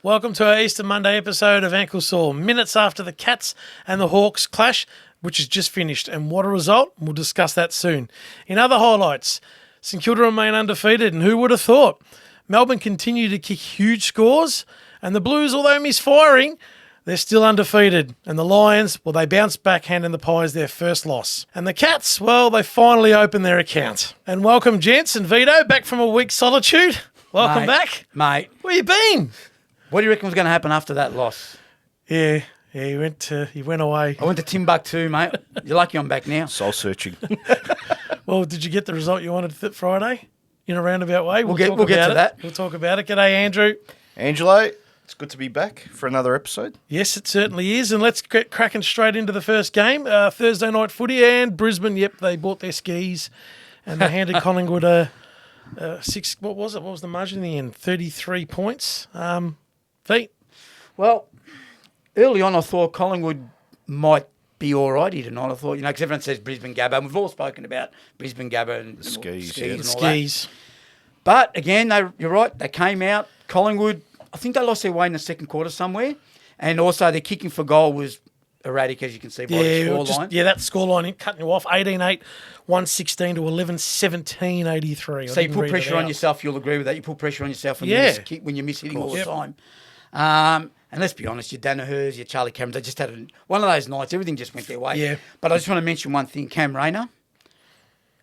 Welcome to our Easter Monday episode of Ankle Sore. Minutes after the Cats and the Hawks clash, which has just finished. And what a result. We'll discuss that soon. In other highlights, St Kilda remain undefeated, and who would have thought? Melbourne continue to kick huge scores, and the Blues, although misfiring, they're still undefeated. And the Lions, well, they bounced back, handing the Pies their first loss. And the Cats, well, they finally opened their account. And welcome, gents and Vito, back from a week's solitude. Welcome back. Mate. Where you been? What do you reckon was going to happen after that loss? Yeah, he went away. I went to Timbuktu, mate. You're lucky I'm back now. Soul searching. Well, did you get the result you wanted Friday in a roundabout way? We'll get to that. We'll talk about it. G'day, Andrew. Angelo, it's good to be back for another episode. Yes, it certainly is. And let's get cracking straight into the first game. Thursday night footy, and Brisbane, yep, they bought their skis and they handed Collingwood a six. What was it? What was the margin in the end? 33 points. Feet. Well, early on I thought Collingwood might be all righty tonight. I thought, because everyone says Brisbane Gabba, and we've all spoken about Brisbane Gabba and The skis, and all Skis. that. But again, you're right, they came out. Collingwood, I think they lost their way in the second quarter somewhere, and also their kicking for goal was erratic, as you can see by the scoreline. Yeah, that scoreline cutting you off. 18-8, 116 to 11-17-83. So you put pressure on yourself, you'll agree with that. You put pressure on yourself when you miss hitting all the time. And let's be honest, your Danaher's, your Charlie Camerons, they just had one of those nights, everything just went their way. Yeah. But I just want to mention one thing, Cam Rayner,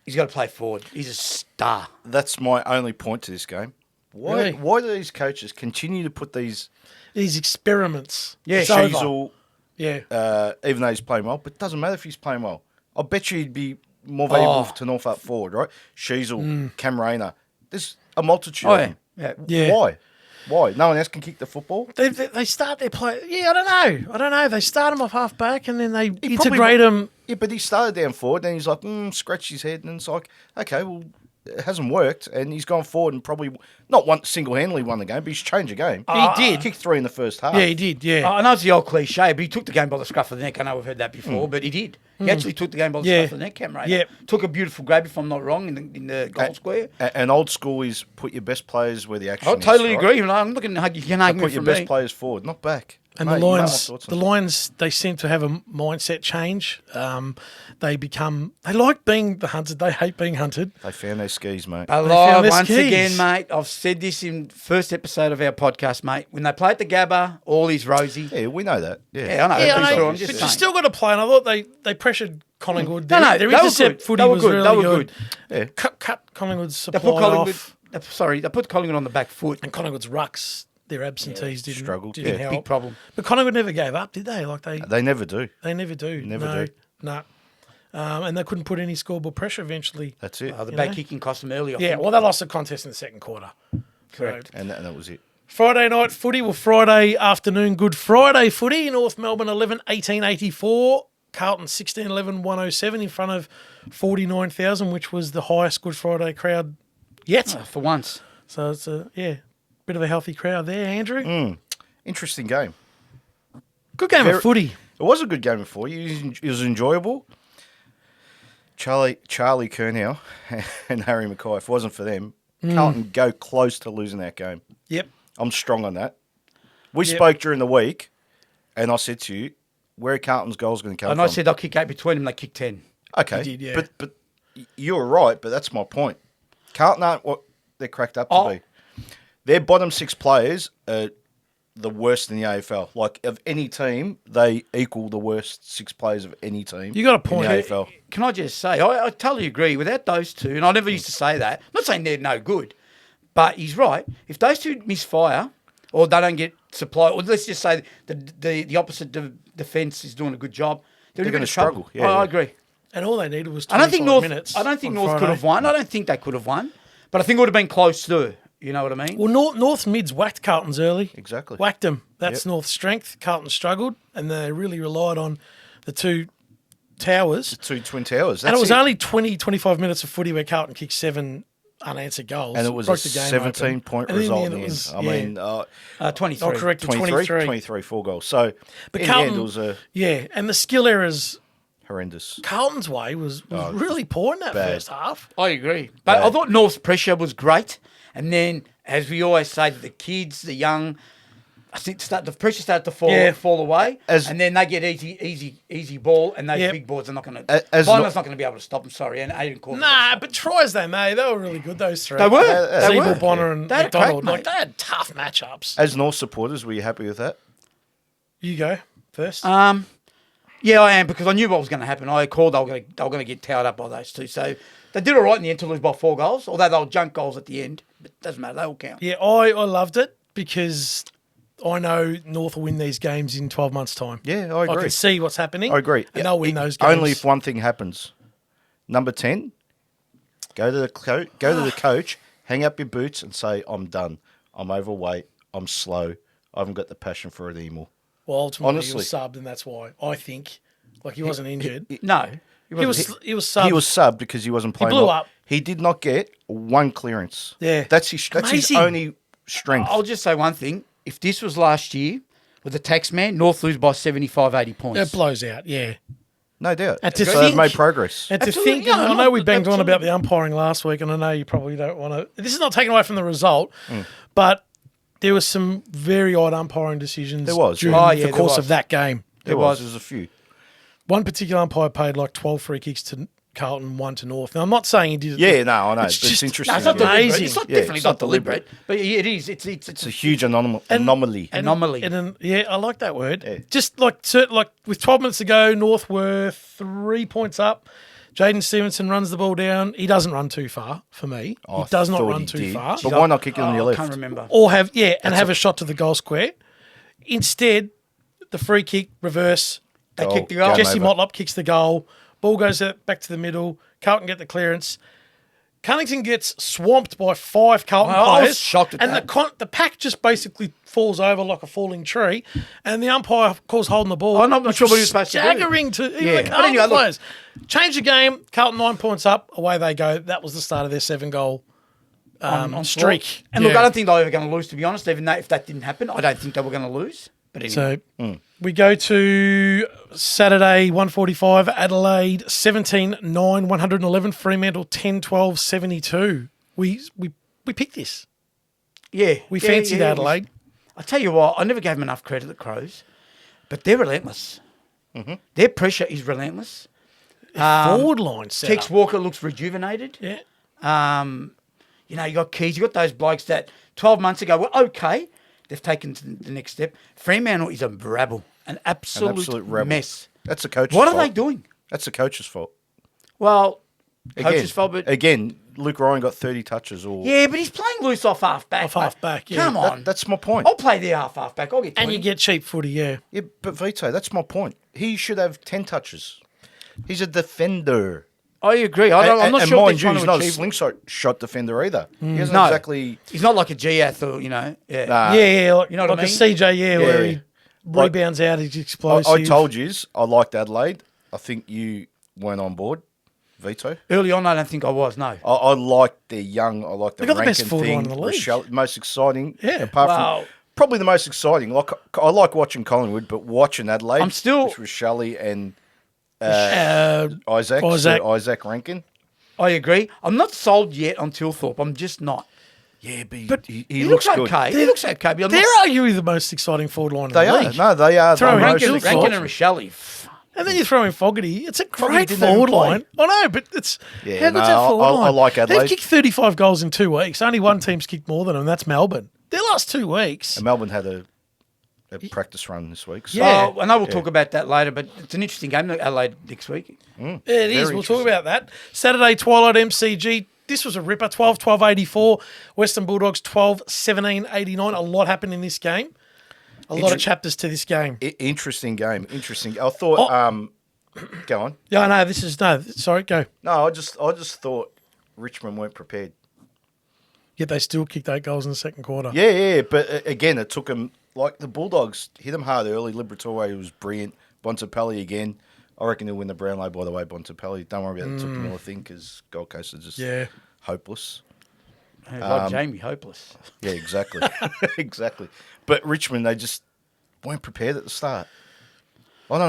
he's got to play forward. He's a star. That's my only point to this game. Why do these coaches continue to put these experiments? Yeah, Sheasel, yeah. even though he's playing well, but it doesn't matter if he's playing well. I bet you he'd be more valuable to North up forward, right? Sheasel, Cam Rayner. There's a multitude of them. Yeah. Why? No one else can kick the football? They start their play. Yeah, I don't know. They start him off half back and then they integrate him. Yeah, but he started down forward, then he's like, scratch his head, and it's like, okay, well, it hasn't worked, and he's gone forward and probably not single-handedly won the game, but he's changed the game. He did. He kicked 3 in the first half. Yeah, he did, yeah. I know it's the old cliche, but he took the game by the scruff of the neck. I know we've heard that before, but he did. He actually took the game by the scruff of the neck, Cam Rayner. Yeah. Took a beautiful grab, if I'm not wrong, in the goal square. And old school is put your best players where the action is. I totally right? agree. I'm looking to you can argue Put your best players forward, not back. And Mate, the Lions, they seem to have a mindset change. They like being the hunted. They hate being hunted. They found their skis, mate. Once again, mate, I've said this in first episode of our podcast, mate. When they play at the Gabba, all is rosy. Yeah, we know that. Yeah, I know. Yeah, Sure, but you still got to play. And I thought they pressured Collingwood. No, their intercept footy was really good. Yeah. Cut Collingwood's supply off. They put Collingwood on the back foot. And Collingwood's rucks, their absentees didn't help. Big problem. But Collingwood never gave up, did they? They never do. They never do. Never do. No. And they couldn't put any scoreboard pressure eventually. That's it. The back kicking cost them early. I think. Well, they lost the contest in the second quarter. Correct. And that was it. Friday night footy, Friday afternoon Good Friday footy. North Melbourne 11-18-84. Carlton 16-11-107 in front of 49,000, which was the highest Good Friday crowd yet. For once. So it's bit of a healthy crowd there, Andrew. Interesting game. Good game of footy. It was a good game of footy. It was enjoyable. Charlie Curnow and Harry Mackay, if it wasn't for them, Carlton go close to losing that game. Yep. I'm strong on that. We spoke during the week, and I said to you, where are Carlton's goals going to come from? And I said they'll kick 8 between them, they kick 10. Okay. You did, yeah. But you were right, but that's my point. Carlton aren't what they're cracked up to be. Their bottom 6 players are the worst in the AFL. Like, of any team, they equal the worst 6 players of any team. You got a point. In the AFL. Can I just say, I totally agree. Without those two, and I never used to say that, I'm not saying they're no good, but he's right. If those two misfire or they don't get supply, or let's just say the opposite defence is doing a good job, they're going to struggle. Yeah, I agree. And all they needed was 25 I don't think North Friday. could have won. I don't think they could have won, but I think it would have been close too. You know what I mean? Well, North mids whacked Carlton's early. Exactly. Whacked them. That's North's strength. Carlton struggled, and they really relied on the two towers. The 2 twin towers. And it was only 20, 25 minutes of footy where Carlton kicked 7 unanswered goals. And it was a 17-point result in the end. I mean, 23. Not correct, 23. 4 goals. So, But in Carlton, the end, it was and the skill errors, horrendous. Carlton's way was really poor in that first half. I agree. But I thought North's pressure was great. And then, as we always say to the kids, the young, I think the pressure started to fall away, and then they get easy ball, and those big boards are not going to. Bonner's not going to be able to stop them. Sorry, and Aiden Corbett. Nah, but tries they made. They were really good. Those three. They were. Zeeble, Bonner, and They had a McDonald. crack, Like they had tough matchups. As North supporters, were you happy with that? You go first. Yeah, I am, because I knew what was going to happen. I called they were going to get towed up by those two. So they did all right in the end to lose by 4 goals, although they were junk goals at the end. But it doesn't matter. They all count. Yeah, I loved it because I know North will win these games in 12 months' time. Yeah, I agree. I can see what's happening. I agree. And they'll win those games. Only if one thing happens. Number 10, go to the coach, hang up your boots and say, I'm done. I'm overweight. I'm slow. I haven't got the passion for it anymore. Well, ultimately, Honestly. he was subbed, and that's why. I think. Like, he wasn't injured. No, He was subbed. He was subbed because he wasn't playing blew well. up. He did not get one clearance. Yeah. That's his Amazing. only strength. I'll just say one thing. If this was last year with the tax man, North lose by 75, 80 points. It blows out, yeah. No doubt. And to So they've think- made progress. And to Absolutely, think, yeah, and I know we no, banged on about absolutely. the umpiring last week, and I know you probably don't want to. This is not taken away from the result, but there was some very odd umpiring decisions There was, during yeah. the there course was. of that game. There was a few. One particular umpire paid like 12 free kicks to Carlton, 1 to North. Now, I'm not saying he did it. Yeah, no, I know. It's but just- it's interesting. No, it's not Amazing. deliberate. It's not, Yeah, definitely it's not not deliberate. deliberate. But it is. It's a huge anomaly. Anomaly. Yeah, I like that word. Yeah. Just like with 12 minutes to go, North were 3 points up. Jaden Stevenson runs the ball down. He doesn't run too far for me. I He does not thought run he too did. far. But why not kick it on your I left? can't remember. Or have a shot to the goal square. Instead, the free kick reverse. They Goal. kicked the goal. Game Jesse over. Motlop kicks the goal. Ball goes back to the middle. Carlton get the clearance. Cunnington gets swamped by 5 Carlton Well, I was players. shocked at and that. the pack just basically falls over like a falling tree. And the umpire, of course, holding the ball. I'm not sure what he was supposed to do. Staggering to even Yeah. the But Carlton anyway, look- players. Change the game. Carlton 9 points up. Away they go. That was the start of their 7-goal on streak. And look, Yeah. I don't think they were going to lose, to be honest. Even though if that didn't happen, I don't think they were going to lose. But anyway. So we go to Saturday, 1:45, Adelaide, 17-9, 111, Fremantle, 10-12, 72. We picked this. yeah. We yeah, fancied yeah, Adelaide. I tell you what, I never gave them enough credit, the Crows. But they're relentless. Their pressure is relentless. Forward line set Tex up. Walker looks rejuvenated. Yeah. You know, you got Keys, you got those blokes that 12 months ago were okay. They've taken to the next step. Fremantle is a rabble, an absolute rebel. mess. That's the coach's What fault. are they doing? That's the coach's fault. Well, Again, coach's fault, but again, Luke Ryan got 30 touches. Or yeah, but he's playing loose off half back. Off half back, yeah. Come on. that's my point. I'll play the half back. I'll get 20. And you get cheap footy, yeah. Yeah, but Vito, that's my point. He should have 10 touches. He's a defender. I agree. I'm not and sure what mind they're you, trying he's to not a achieve. slingshot shot defender either. He hasn't No. exactly. He's not like a Giath or, you know. Yeah. Nah. Yeah, like, You know what like I mean? a CJ, where he Like- rebounds out, he's explosive. I told yous I liked Adelaide. I think you weren't on board, Vito. Early on, I don't think I was, no. I like their young. I like the They got the best Rankin forward thing. line in the league. Rochelle, most exciting. Yeah. Apart Wow. from probably the most exciting. Like I like watching Collingwood, but watching Adelaide, I'm still- which was Shelley and Isaac. Isaac Rankin. I agree. I'm not sold yet on Tilthorpe. I'm just not. Yeah, But he He looks looks good. okay. He looks okay. But I'm They're not, arguably the most exciting forward line in They the are. league. No, they are. Throw the in most Rankin, Rankin Rankin exciting. and Shelley. And then you throw in Fogarty. It's a Fogarty great didn't even forward play. line. I know, but it's Yeah, how good's no, that forward I line? like Adelaide. They've kicked 35 goals in 2 weeks. Only one team's kicked more than them. That's Melbourne. Their last 2 weeks. And Melbourne had a practice run this week. So. Yeah. I know we'll talk about that later, but it's an interesting game, Adelaide, next week. Yeah, it is. Very We'll talk about that. Saturday, Twilight MCG. This was a ripper. 12-12-84. Western Bulldogs 12-17-89. A lot happened in this game. A lot of chapters to this game. Interesting game. Interesting. I thought. Go on. Yeah, no, this is no. Sorry, go. No, I just thought Richmond weren't prepared. Yet they still kicked 8 goals in the second quarter. Yeah, but again, it took them like the Bulldogs hit them hard early. Liberatore was brilliant. Bontempelli again. I reckon he'll win the Brownlow. By the way, Bontempelli. Don't worry about the Tuka Miller thing because Gold Coast are just hopeless. Hey, like Jamie, hopeless. Yeah, exactly, exactly. But Richmond, they just weren't prepared at the start. I don't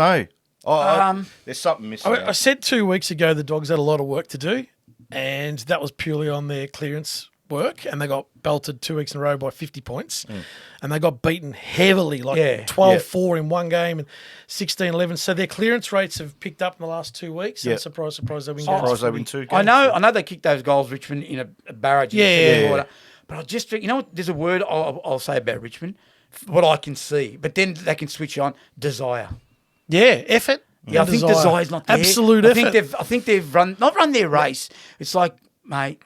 know. There's something missing. I said 2 weeks ago the Dogs had a lot of work to do, and that was purely on their clearance work, and they got belted 2 weeks in a row by 50 points, and they got beaten heavily, like Yeah. 12-4 in one game and 16-11. So their clearance rates have picked up in the last 2 weeks. Yeah. And surprise, they win Surprised games. they win 2 games. I know they kicked those goals, Richmond, in a barrage. In the Yeah. second quarter. But I just think, you know what? There's a word I'll say about Richmond, what I can see, but then they can switch on desire. Yeah, effort. Yeah, I and think desire's not there. Absolute I effort. think they've not run their race. It's like, mate,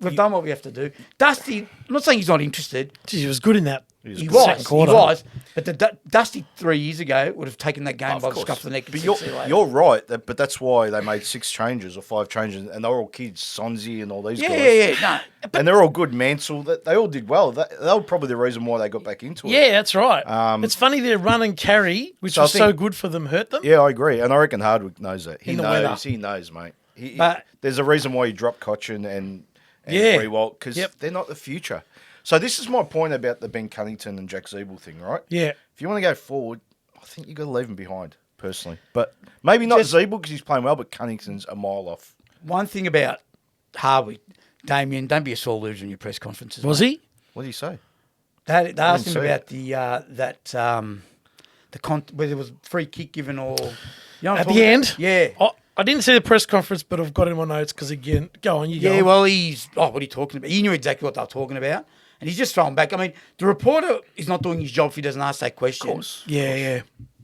we've done what we have to do. Dusty, I'm not saying he's not interested. Geez, he was good in that. He second quarter. was. But the Dusty 3 years ago would have taken that game by the scuff of the neck. But you're right, but that's why they made 6 changes or 5 changes, and they were all kids, Sonzi and all these guys. Yeah. No, And they're all good. Mansell, they all did well. They were probably the reason why they got back into it. Yeah, that's right. It's funny their run and carry, which So I was so think- good for them, hurt them. Yeah, I agree. And I reckon Hardwick knows that. He In the knows, weather. mate. But- There's a reason why he dropped Cochin and Yeah. Rewalt, because they're not the future. So this is my point about the Ben Cunnington and Jack Zeeble thing, right? Yeah. If you want to go forward, I think you've got to leave him behind, personally. But maybe not Zeeble because he's playing well, but Cunnington's a mile off. one thing about Harvey, Damien, don't be a sore loser in your press conferences. Was he? What do you say? They asked him see about whether it was free kick given or you know what I'm At the talking end? about? Yeah. I didn't see the press conference, but I've got it in my notes because, again, go on, you go Yeah, on. well, what are you talking about? He knew exactly what they were talking about, and he's just thrown back. I mean, the reporter is not doing his job if he doesn't ask that question. Of course. Yeah.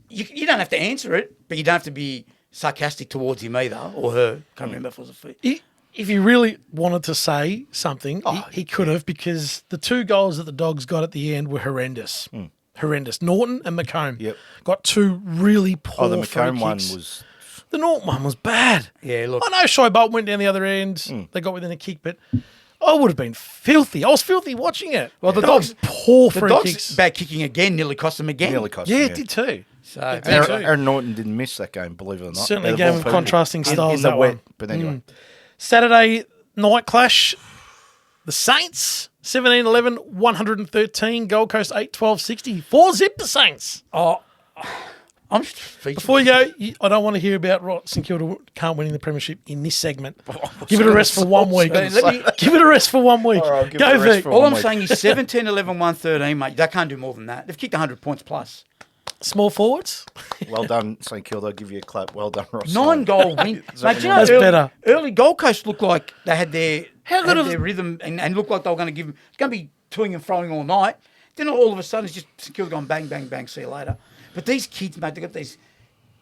You don't have to answer it, but you don't have to be sarcastic towards him either, or her. Can't remember if it was a fee. If he really wanted to say something, he could have, because the 2 goals that the Dogs got at the end were horrendous. Horrendous. Norton and McComb got 2 really poor The free McComb one kicks. was... The Norton one was bad. Yeah, look. I know Shy Bolt went down the other end. They got within a kick, but I would have been filthy. I was filthy watching it. Well, the That Dogs was poor The free Dogs kicks. bad kicking again nearly cost them again. Nearly cost Yeah, him, it did too. So It did Aaron, too. Aaron Norton didn't miss that game, believe it or not. Certainly a Out game all of people. contrasting styles, In the that wet, one. but anyway. Saturday night clash. The Saints, 17-11, 113. Gold Coast 8-12, 60. 4-zip the Saints. Oh, I'm speechless. Before you go, I don't want to hear about what St Kilda can't win in the premiership in this segment. Give it a rest for 1 week. Let me- Give it a rest for 1 week. All right, I'll give Go, it a rest Vic. for All 1 I'm week. saying is 17, 11, 113, mate. They can't do more than that. They've kicked 100 points plus. Small forwards. Well done, St Kilda. I'll give you a clap. Well done, Ross. 9-goal win. Is Mate, that do you know, That's better. Early Gold Coast looked like they had their, How good had of- their rhythm and looked like they were going to give them. It's going to be toing and throwing all night. Then all of a sudden, it's just St Kilda gone bang, bang, bang, see you later. But these kids, mate, they've got these.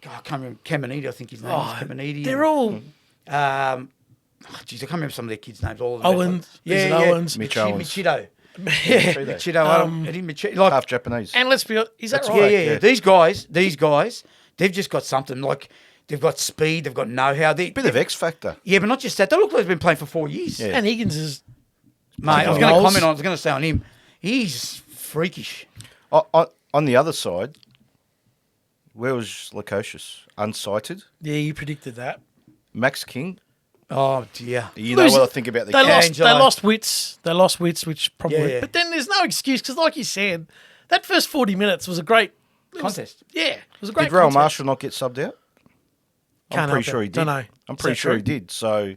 God, I can't remember. Caminiti, I think his name is Caminiti. They're all Jeez, I can't remember some of their kids' names. All of them. Owens. Is it Owens? Mitch Owens. Michito. Yeah. Michito. Eddie Michito. Like, Half Japanese. And let's be honest, is that That's right? yeah. yeah. These guys, they've just got something. Like, they've got speed, they've got know-how. Bit of X factor. Yeah, but not just that. They look like they've been playing for 4 years. Yeah. And Higgins is Mate, I was Goals. going to comment on. I was going to say on him. He's freakish. On the other side, where was Lukosius? Unsighted. yeah. You predicted that. Max King. Oh dear. You know Losing- what I think about the They King. lost. Angelo. They lost wits. They lost wits, which probably. Yeah. But then there's no excuse because, like you said, that first 40 minutes was a great Contest. Yeah, it was a great. Did Rail contest. Marshall not get subbed out? Can't I'm pretty help sure it. he did. Dunno. I'm Is pretty that sure he true? did. So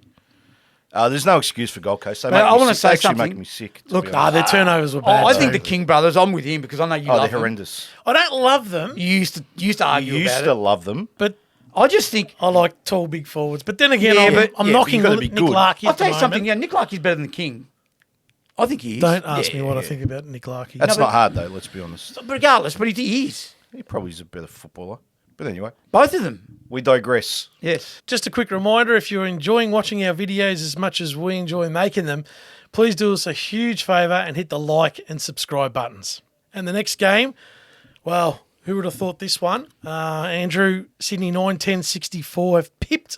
there's no excuse for Gold Coast. They But make I me wanna sick. say They actually something. make me sick. to Look, be Ah, honest. their turnovers were Oh, bad. I think too. the King brothers. I'm with him because I know you Oh, love they're them. horrendous. I don't love them, You used to argue You used about to it. love them. but I just think. I like tall, big forwards. But then again, Yeah, I'm, but- I'm yeah, knocking you gotta Nick be good. Larkey I'll at tell the you something. moment. Yeah, Nick Larkey's better than the King. I think he is. Don't ask me Yeah. what I think about Nick Larkey. That's No, not but- hard though. Let's be honest. But regardless, but he is. He probably is a better footballer. But anyway, Both of them. we digress. Yes. Just a quick reminder, if you're enjoying watching our videos as much as we enjoy making them, please do us a huge favour and hit the like and subscribe buttons. And the next game, well, who would have thought this one? Andrew, Sydney 9-10-64 have pipped,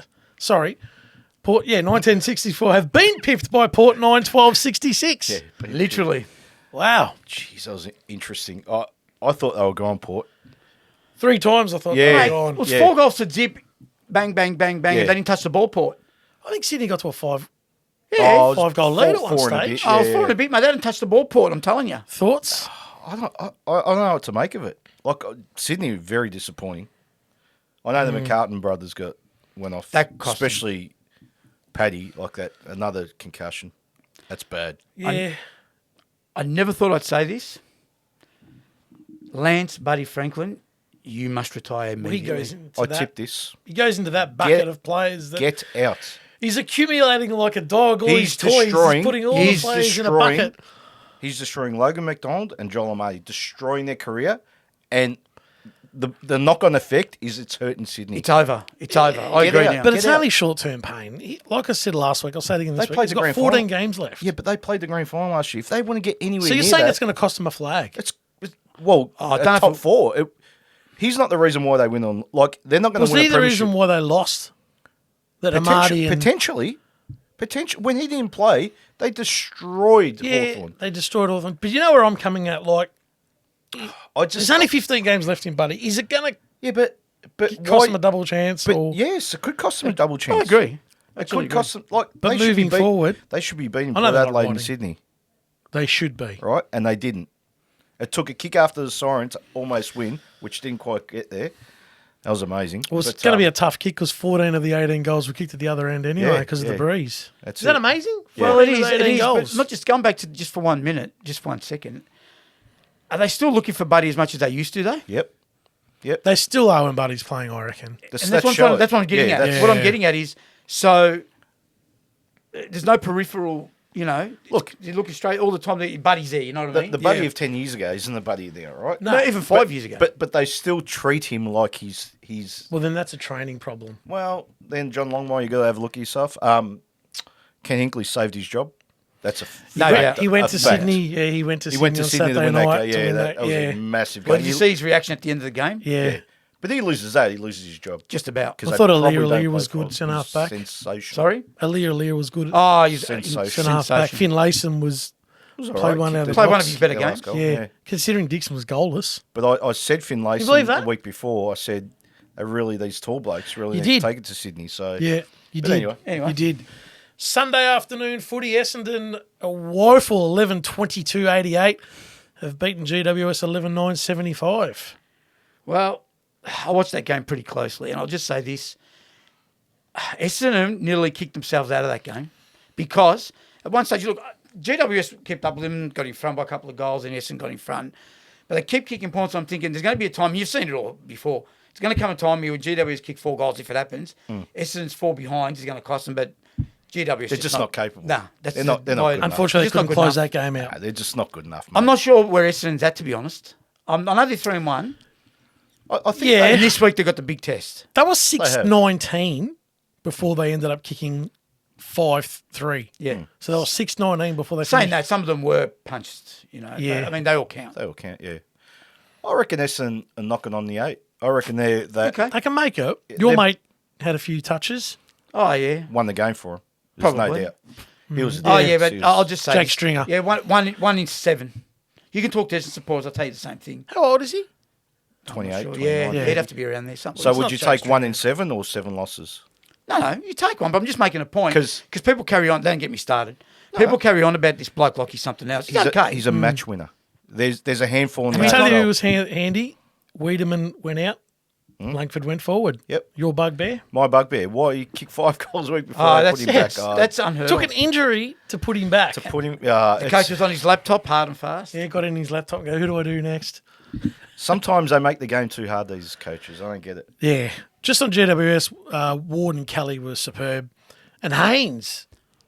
Port, 9-10-64 have been pipped by Port 9-12-66. Yeah, but Literally. Wow. Jeez, that was interesting. I thought they were going Port. 3 times I thought Yeah. they Mate, were it on. was Yeah. 4 goals to zip. Bang, bang, bang, bang. Yeah. And they didn't touch the ball, Port. I think Sydney got to a 5. Yeah. Oh, it was 5-goal lead at one four and a stage. bit, I was yeah. 4 and a bit, mate. They didn't touch the ball, Port, I'm telling you. Thoughts? I don't know what to make of it. Like Sydney, very disappointing. I know the McCartan brothers went off, That cost them. especially Paddy, like that, another concussion. That's bad. Yeah. I never thought I'd say this. Lance Buddy Franklin, you must retire Well, he immediately. goes into I that. tip this. He goes into that bucket Get- of players that Get out. he's accumulating like a dog. All He's his toys. destroying- He's putting all the he's players in a destroying- bucket. He's destroying Logan McDonald and Joel Amati, destroying their career. And the knock-on effect is it's hurting Sydney. It's over. It's over. I Get agree out. now. But Get it's out. only short-term pain. Like I said last week, I'll say it again this They week. played He's the got grand 14 final. games left. Yeah, but they played the grand final last year. If they want to get anywhere So you're near saying that, it's going to cost them a flag? it's well, I don't a know top if- four. He's not the reason why they win on. Like they're not going Was to win he a the premiership. reason why they lost? That Amadi and Potentially, when he didn't play, they destroyed yeah, Hawthorn. they destroyed all of them. But you know where I'm coming at? Like, I just there's only 15 games left in Buddy. Is it going to yeah, but cost why- them a double chance? But or yes, it could cost them a double I chance. agree. It could cost them like. But they should be moving forward- they should be beating I know Port they're not Adelaide and riding. Sydney, they should be. right? And they didn't. It took a kick after the siren to almost win, which didn't quite get there. That was amazing. Well, it's But, going to be a tough kick because 14 of the 18 goals were kicked at the other end anyway Yeah, because of yeah. the breeze. That's Is that it. amazing? Well, 14 it of is. the It 18 is. goals. But not just going back to just for 1 minute, just for 1 second. Are they still looking for Buddy as much as they used to, though? Yep. They still are when Buddy's playing, I reckon. The And stats that's what, show it. that's what I'm getting Yeah, at. that's- What I'm Yeah. getting at is, so there's no peripheral, Look, you're looking straight all the time. Buddy's there, you know what I mean? The buddy Yeah. of 10 years ago isn't the buddy there, right? No. No, even 5 years ago. But they still treat him like he's Well, then that's a training problem. well. Then John Longmire, you got to have a look at yourself. Ken Hinkley saved his job. That's a No fact, doubt. He went a to fact. Sydney. Yeah, he went to He Sydney went to on Sydney to Saturday win that night game. to Yeah, win that was yeah. a massive Well, game. did you see his reaction at the end of the game? Yeah. But he loses that. He loses his job. Just about. 'Cause I they thought probably Aaliyah don't was play good for him. centre half He's back. Sensational. Sorry? Aaliyah was good. Oh, he's Sensational. Centre half back. sensational. Finlayson was It was all played right. one out of the Played one box. of his better Yeah, last games. goal, Yeah. Considering Dixon was goalless. But I said Finn You believe Layson that? the week before. I said, these tall blokes really You need to did. take it to Sydney. So Yeah, you But did. anyway. You did. Sunday afternoon footy, Essendon, a woeful 11-22-88, have beaten GWS 11-9-75. Well, I watched that game pretty closely, and I'll just say this. Essendon nearly kicked themselves out of that game because at one stage, look, GWS kept up with them, got in front by a couple of goals, and Essendon got in front. But they keep kicking points. I'm thinking there's going to be a time, you've seen it all before, it's going to come a time here where GWS kick 4 goals if it happens. Essendon's 4 behind is going to cost them, but GWS They're just not capable. Nah, that's They're not good enough. Unfortunately, they Just not couldn't good close enough. that game out. Nah, they're just not good enough. Mate. I'm not sure where Essendon's at, to be honest. I know they're 3-1, I think Yeah. and this week they got the big test. That was have. 6-19 before they ended up kicking 5-3. Yeah. So they were 6-19 before they Saying finished. that, some of them were punched, Yeah. I mean, they all count. they all count. Yeah, I reckon Essendon are knocking on the 8. I reckon they Okay. They can make it. Your they're- mate had a few touches. Oh, yeah. won the game for him. There's Probably. no doubt. He was. Oh, Yeah. yeah, but He was- I'll just say. Jake Stringer. Yeah, one in 7. You can talk to Essendon supporters, I'll tell you the same thing. How old is he? 28, Sure, 29. yeah, Yeah. he'd have to be around there. Something. So It's would not you Jake take Stringer. 1 in 7 or 7 losses? No, you take one, but I'm just making a point. 'Cause- Because people carry on, don't get me started. People carry on about this bloke like he's something else. He's okay. He's a match winner. There's a handful in Can the we tell you AFL. who was handy? Wiedemann went out. Langford went forward. Yep. Your bugbear. My bugbear. Why he kicked 5 goals a week before Oh, I that's, put him back? that's unheard Took of. an injury to put him back. to put him. The coach was on his laptop hard and fast. Yeah, got in his laptop and go, who do I do next? Sometimes they make the game too hard. These coaches, I don't get it. Yeah. Just on GWS, Ward and Kelly were superb. And Haynes,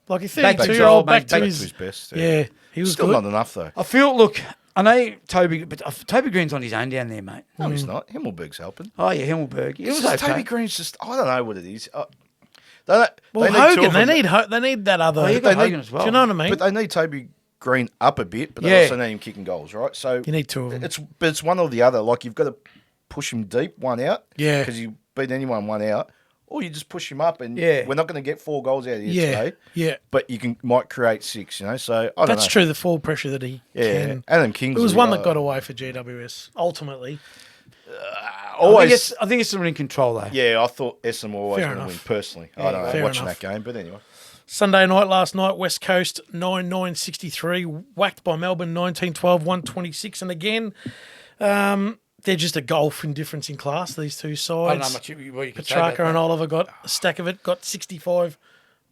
like a Back to 32-year-old, his- back to his best. Yeah, he was Still good. not enough though. I feel, look, I know Toby, but Toby Green's on his own down there, mate. No, he's not. Himmelberg's helping. Oh, yeah, Himmelberg. It was It's just okay. Toby Green's just. I don't know what it is. They Well, need two Hogan, of they them, need that other. Oh, you do got they Hogan need- as well. you know what I mean? but they need Toby Green up a bit. But they Yeah. also need him kicking goals, right? So You need two of them. It's one or the other. Like you've got to push him deep, one out. Yeah. Because you beat anyone one out, or you just push him up, and Yeah. we're not going to get 4 goals out of you yeah, today. yeah. But you might create 6. So I don't know. That's true. The full pressure that he Yeah, can. Adam Kingsley. It was one that got away for GWS. Ultimately, always. I think it's someone in control, though. Yeah, I thought Essendon were always Fair going to win. enough. Personally, I don't know fair watching enough. that game, but anyway. Sunday night last night, West Coast 9-9-63, whacked by Melbourne 19-12, 126, and again, they're just a golf in difference in class. These two I sides. don't know much what you can say about Petrarca and that. Oliver got a stack of it, got 65%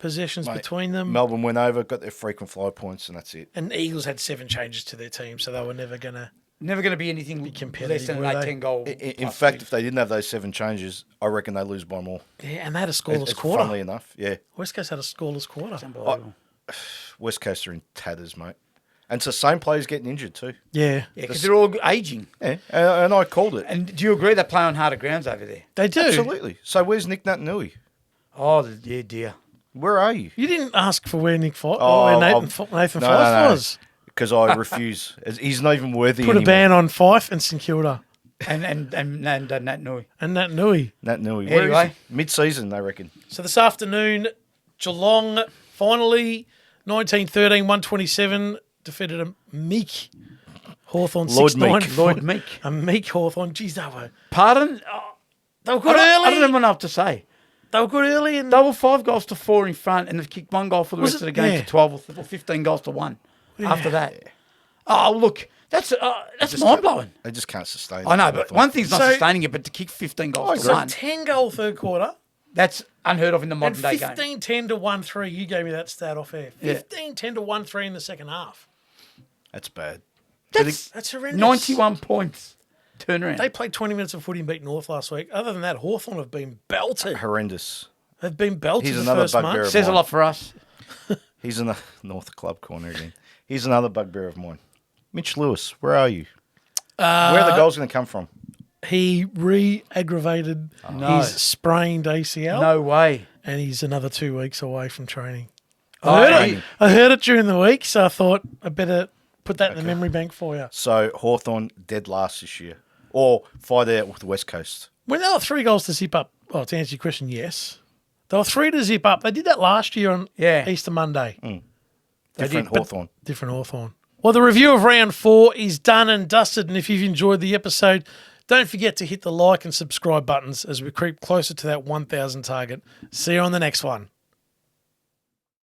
possessions Mate, between them. Melbourne went over, got their frequent fly points, and that's it. And Eagles had 7 changes to their team, so they were never going to. Never going to be anything competitive, less than were an they? 8-10 goal. In fact, if they didn't have those 7 changes, I reckon they lose by more. Yeah, and they had a scoreless It's quarter. Funnily enough, yeah. West Coast had a scoreless quarter. Unbelievable. West Coast are in tatters, mate. And it's the same players getting injured too. Yeah, Yeah, because they're all aging. Yeah, and I called it. And do you agree they play on harder grounds over there? they do. Absolutely. So where's Nick Natanui? Oh, yeah, dear. Where are you? You didn't ask for where Nick Fife, Oh, where I'll- Nathan No, Fife no. was. Because I refuse. He's not even worthy Put a anymore. ban on Fife and St Kilda And Nat Nui. and Nat Nui. Natanui. Anyway. Where is he? Mid-season, they reckon. So this afternoon, Geelong finally 19-13, 127 defeated a meek Hawthorn Lord 6-9. Meek. Lloyd Meek. A meek Hawthorn. Jeez, Pardon? they were I good early. don't even know what to say. They were good early, and They were 5-4 in front, and they've kicked 1 goal for the Was rest it- of the game yeah. for 12 or 15 goals to 1 after Yeah. that. Oh, look, that's mind-blowing. They just can't sustain I know, it. but one thing's not So- sustaining it, but to kick 15 goals to so 1, 10-goal third quarter that's unheard of in the and modern day game. 15-10 to 1-3. You gave me that stat off air. Yeah. 15-10 to 1-3 in the second half. That's bad. That's horrendous. 91 points turnaround. They played 20 minutes of footy and beat North last week. Other than that, Hawthorn have been belted. Horrendous. They've been belted Here's the another first bugbear month. of Says a mine. lot for us. He's in the North Club corner again. Here's another bugbear of mine. Mitch Lewis, where are you? Where are the goals going to come from? He re-aggravated No. his sprained ACL, No way. and he's another 2 weeks away from training. Oh, yeah. I heard it during the week, so I thought I better put that in the memory bank for you. So Hawthorn dead last this year. Or fight out with the West Coast. When they were 3 goals to zip up, well, to answer your question, yes. They were 3 to zip up. They did that last year on Yeah. Easter Monday. Different but- Hawthorn. Different Hawthorn. Well, the review of round 4 is done and dusted. And if you've enjoyed the episode, don't forget to hit the like and subscribe buttons as we creep closer to that 1,000 target. See you on the next one.